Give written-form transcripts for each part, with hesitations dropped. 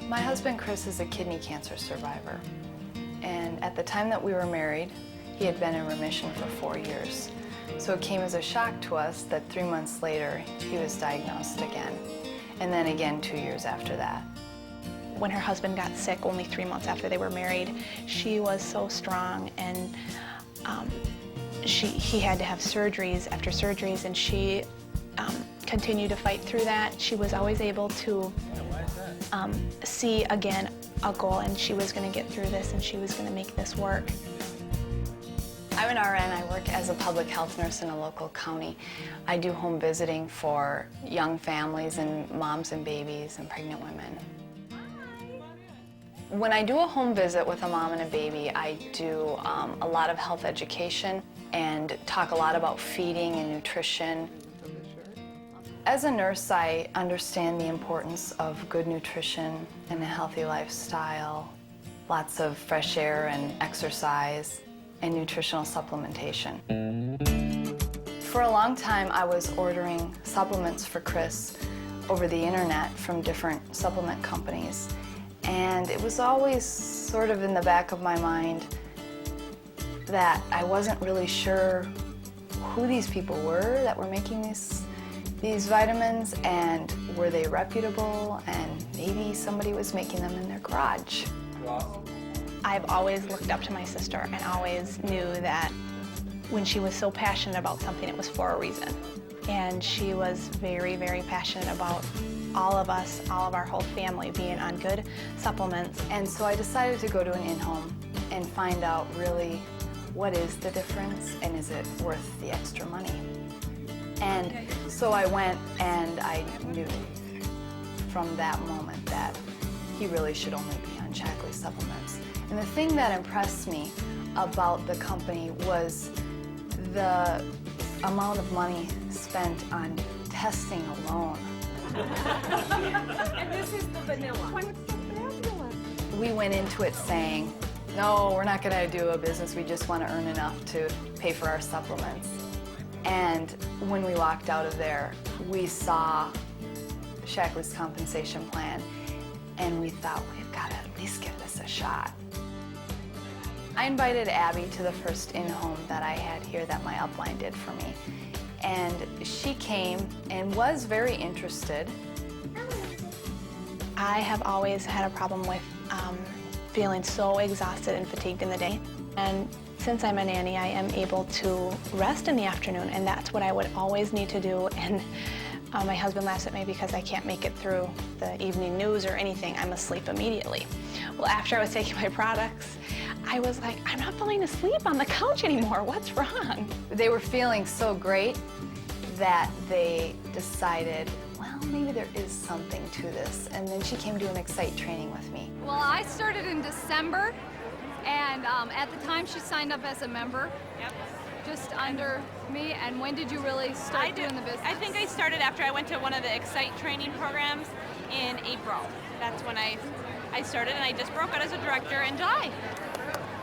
My husband Chris is a kidney cancer survivor, and at the time that we were married, he had been in remission for 4 years. So it came as a shock to us that 3 months later he was diagnosed again, and then again 2 years after that. When her husband got sick only 3 months after they were married, she was so strong, and he had to have surgeries after surgeries, and she continued to fight through that. She was always able to see again a goal, and she was going to get through this, and she was going to make this work. I'm an RN. I work as a public health nurse in a local county. I do home visiting for young families and moms and babies and pregnant women. When I do a home visit with a mom and a baby, I do a lot of health education and talk a lot about feeding and nutrition. As a nurse, I understand the importance of good nutrition and a healthy lifestyle, lots of fresh air and exercise, and nutritional supplementation. For a long time, I was ordering supplements for Chris over the internet from different supplement companies. And it was always sort of in the back of my mind that I wasn't really sure who these people were that were making these vitamins, and were they reputable, and maybe somebody was making them in their garage. I've always looked up to my sister and always knew that when she was so passionate about something, it was for a reason. And she was very, very passionate about all of us, all of our whole family being on good supplements. And so I decided to go to an in-home and find out really what is the difference and is it worth the extra money. And so I went, and I knew from that moment that he really should only be on Shaklee supplements. And the thing that impressed me about the company was the amount of money spent on testing alone. And this is the vanilla. What's the fabulous? We went into it saying, no, we're not going to do a business. We just want to earn enough to pay for our supplements. And when we walked out of there, we saw Shaklee's compensation plan, and we thought, we've got to at least give this a shot. I invited Abby to the first in-home that I had here that my upline did for me. And she came and was very interested. I have always had a problem with feeling so exhausted and fatigued in the day. And since I'm a nanny, I am able to rest in the afternoon, and that's what I would always need to do. And my husband laughs at me because I can't make it through the evening news or anything. I'm asleep immediately. Well, after I was taking my products, I was like, I'm not falling asleep on the couch anymore. What's wrong? They were feeling so great that they decided, well, maybe there is something to this. And then she came to an Excite training with me. Well, I started in December, and at the time she signed up as a member. Yep. Just under me. And when did you really start doing the business? I think I started after I went to one of the Excite training programs in April. That's when I started, and I just broke out as a director in July.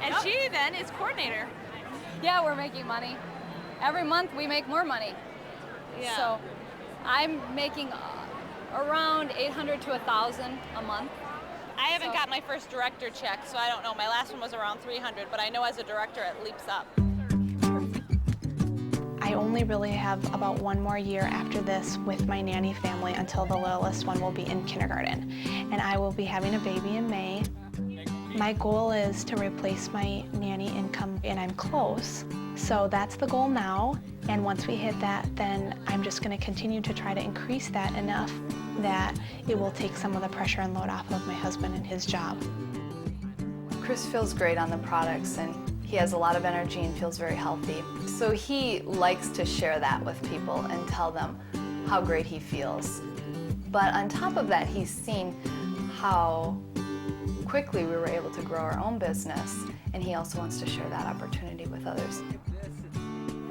And she then is coordinator. Yeah, we're making money. Every month we make more money. Yeah. So I'm making around $800 to $1,000 a month. I haven't got my first director check, so I don't know. My last one was around $300, but I know as a director it leaps up. I only really have about 1 more year after this with my nanny family until the littlest one will be in kindergarten. And I will be having a baby in May. My goal is to replace my nanny income, and I'm close. So that's the goal now. And once we hit that, then I'm just going to continue to try to increase that enough that it will take some of the pressure and load off of my husband and his job. Chris feels great on the products, and he has a lot of energy and feels very healthy. So he likes to share that with people and tell them how great he feels. But on top of that, he's seen how quickly we were able to grow our own business, and he also wants to share that opportunity with others.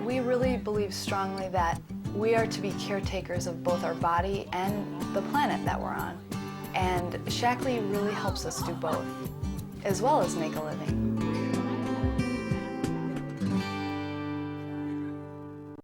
We really believe strongly that we are to be caretakers of both our body and the planet that we're on. And Shaklee really helps us do both, as well as make a living.